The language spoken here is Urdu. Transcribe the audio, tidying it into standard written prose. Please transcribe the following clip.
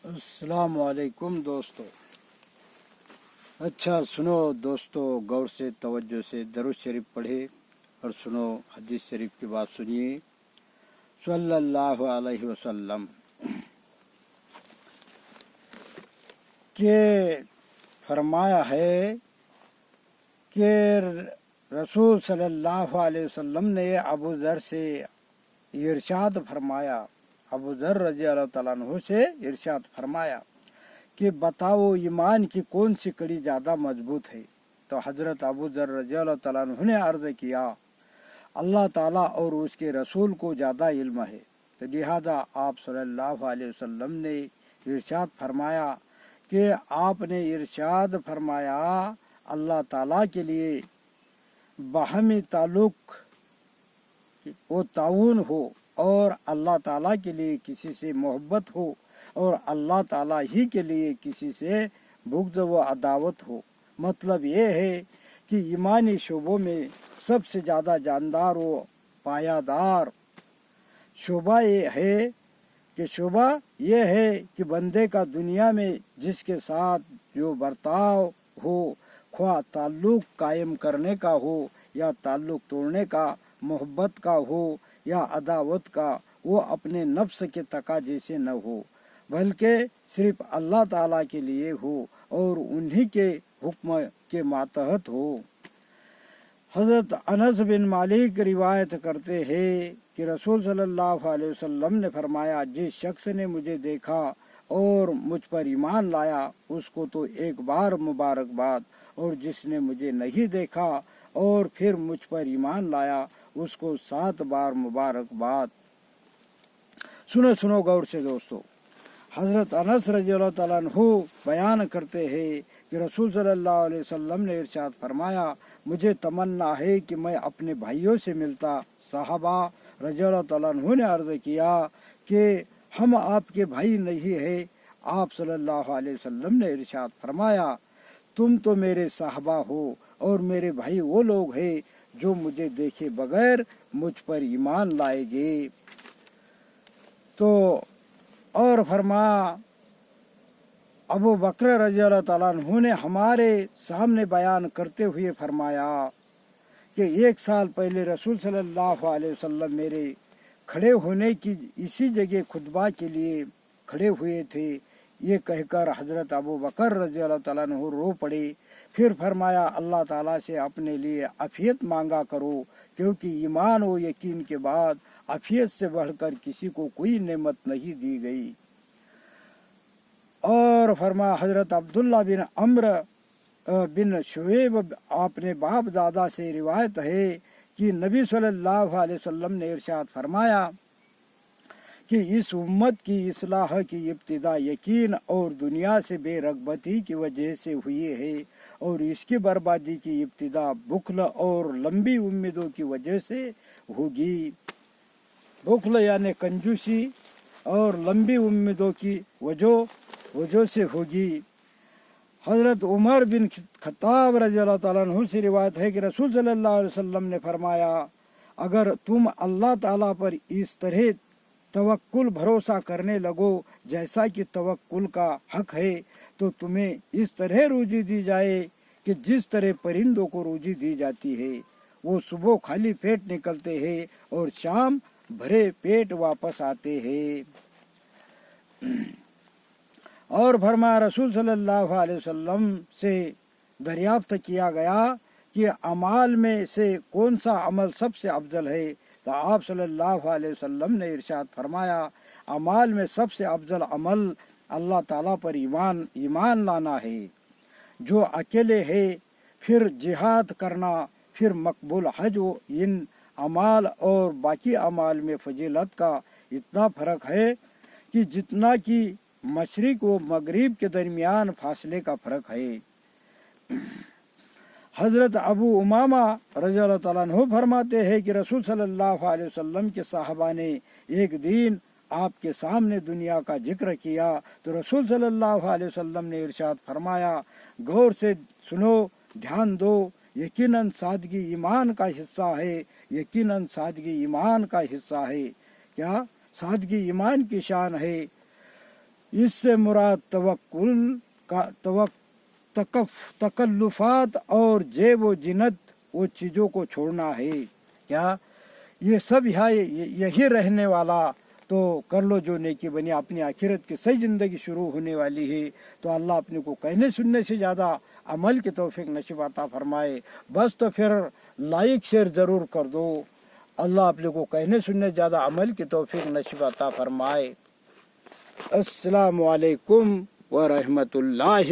السلام علیکم دوستو. اچھا سنو دوستو، غور سے توجہ سے درود شریف پڑھے اور سنو حدیث شریف کی بات سنیے. صلی اللہ علیہ وسلم کہ فرمایا ہے کہ رسول صلی اللہ علیہ وسلم نے ابو ذر سے ارشاد فرمایا، ابو ذر رضی اللہ تعالیٰ عنہ سے ارشاد فرمایا کہ بتاؤ ایمان کی کون سی کڑی زیادہ مضبوط ہے؟ تو حضرت ابو ذر رضی اللہ تعالیٰ عنہ نے عرض کیا، اللہ تعالیٰ اور اس کے رسول کو زیادہ علم ہے. تو لہذا آپ صلی اللہ علیہ وسلم نے ارشاد فرمایا کہ آپ نے ارشاد فرمایا اللہ تعالیٰ کے لیے باہمی تعلق وہ تعاون ہو اور اللہ تعالیٰ کے لیے کسی سے محبت ہو اور اللہ تعالیٰ ہی کے لیے کسی سے بغض و عداوت ہو. مطلب یہ ہے کہ ایمانی شعبوں میں سب سے زیادہ جاندار و پایدار شعبہ یہ ہے کہ بندے کا دنیا میں جس کے ساتھ جو برتاؤ ہو، خواہ تعلق قائم کرنے کا ہو یا تعلق توڑنے کا، محبت کا ہو یا عداوت کا، وہ اپنے نفس کے تقاضے سے نہ ہو بلکہ صرف اللہ تعالیٰ کے لیے ہو اور انہی کے حکم کے ماتحت ہو. حضرت انس بن مالک روایت کرتے ہیں کہ رسول صلی اللہ علیہ وسلم نے فرمایا، جس شخص نے مجھے دیکھا اور مجھ پر ایمان لایا اس کو تو ایک بار مبارکباد، اور جس نے مجھے نہیں دیکھا اور پھر مجھ پر ایمان لایا اس کو 7 بار مبارکباد. سنو غور سے دوستو. حضرت انس رضی اللہ تعالیٰ عنہ بیان کرتے ہیں کہ رسول صلی اللہ علیہ وسلم نے ارشاد فرمایا، مجھے تمنا ہے کہ میں اپنے بھائیوں سے ملتا. صحابہ رضی اللہ تعالیٰ عنہ نے عرض کیا کہ ہم آپ کے بھائی نہیں ہیں. آپ صلی اللہ علیہ وسلم نے ارشاد فرمایا، تم تو میرے صحابہ ہو اور میرے بھائی وہ لوگ ہیں جو مجھے دیکھے بغیر مجھ پر ایمان لائے گے. تو اور فرمایا، ابو بکر رضی اللہ تعالیٰ عنہ نے ہمارے سامنے بیان کرتے ہوئے فرمایا کہ 1 سال پہلے رسول صلی اللہ علیہ وسلم میرے کھڑے ہونے کی اسی جگہ خطبہ کے لیے کھڑے ہوئے تھے. یہ کہہ کر حضرت ابو بکر رضی اللہ تعالیٰ عنہ رو پڑے. پھر فرمایا، اللہ تعالیٰ سے اپنے لیے عافیت مانگا کرو، کیونکہ ایمان و یقین کے بعد عافیت سے بڑھ کر کسی کو کوئی نعمت نہیں دی گئی. اور فرمایا، حضرت عبداللہ بن عمرو بن شعیب اپنے باپ دادا سے روایت ہے کہ نبی صلی اللہ علیہ وسلم نے ارشاد فرمایا کہ اس امت کی اصلاح کی ابتدا یقین اور دنیا سے بے رغبتی کی وجہ سے ہوئی ہے، اور اس کی بربادی کی ابتدا بخل اور لمبی امیدوں کی وجہ سے ہوگی. بخل یعنی کنجوسی اور لمبی امیدوں کی وجہ سے ہوگی. حضرت عمر بن خطاب رضی اللہ تعالیٰ عنہ سے روایت ہے کہ رسول صلی اللہ علیہ وسلم نے فرمایا، اگر تم اللہ تعالیٰ پر اس طرح توکل بھروسہ کرنے لگو جیسا کہ توکل کا حق ہے تو تمہیں اس طرح روزی دی جائے کہ جس طرح پرندوں کو روزی دی جاتی ہے. وہ صبح خالی پیٹ نکلتے ہیں اور شام بھرے پیٹ واپس آتے ہیں. اور فرمایا، رسول صلی اللہ علیہ وسلم سے دریافت کیا گیا کہ اعمال میں سے کون سا عمل سب سے افضل ہے؟ تو آپ صلی اللہ علیہ وسلم نے ارشاد فرمایا، اعمال میں سب سے افضل عمل اللہ تعالیٰ پر ایمان لانا ہے، جو اکیلے ہے، پھر جہاد کرنا، پھر مقبول حج. ان اعمال اور باقی اعمال میں فضیلت کا اتنا فرق ہے کہ جتنا کہ مشرق و مغرب کے درمیان فاصلے کا فرق ہے. حضرت ابو امامہ رضی اللہ تعالیٰ عنہ فرماتے ہیں کہ رسول صلی اللہ علیہ وسلم کے صحابہ نے ایک دن آپ کے سامنے دنیا کا ذکر کیا تو رسول صلی اللہ علیہ وسلم نے ارشاد فرمایا، غور سے سنو، دھیان دو، یقیناً سادگی ایمان کا حصہ ہے. یقیناً سادگی ایمان کا حصہ ہے. کیا سادگی ایمان کی شان ہے؟ اس سے مراد توکل کا تکلفات اور جیب و جنت وہ چیزوں کو چھوڑنا ہے. کیا یہ سب یہی رہنے والا تو کر لو جو نیکی بنی. اپنی آخرت کی صحیح زندگی شروع ہونے والی ہے تو اللہ اپنے کو کہنے سننے سے زیادہ عمل کی توفیق نصیب عطا فرمائے. بس تو پھر لائک شیئر ضرور کر دو. اللہ اپنے کو کہنے سننے سے زیادہ عمل کی توفیق نصیب عطا فرمائے. السلام علیکم ورحمۃ اللہ.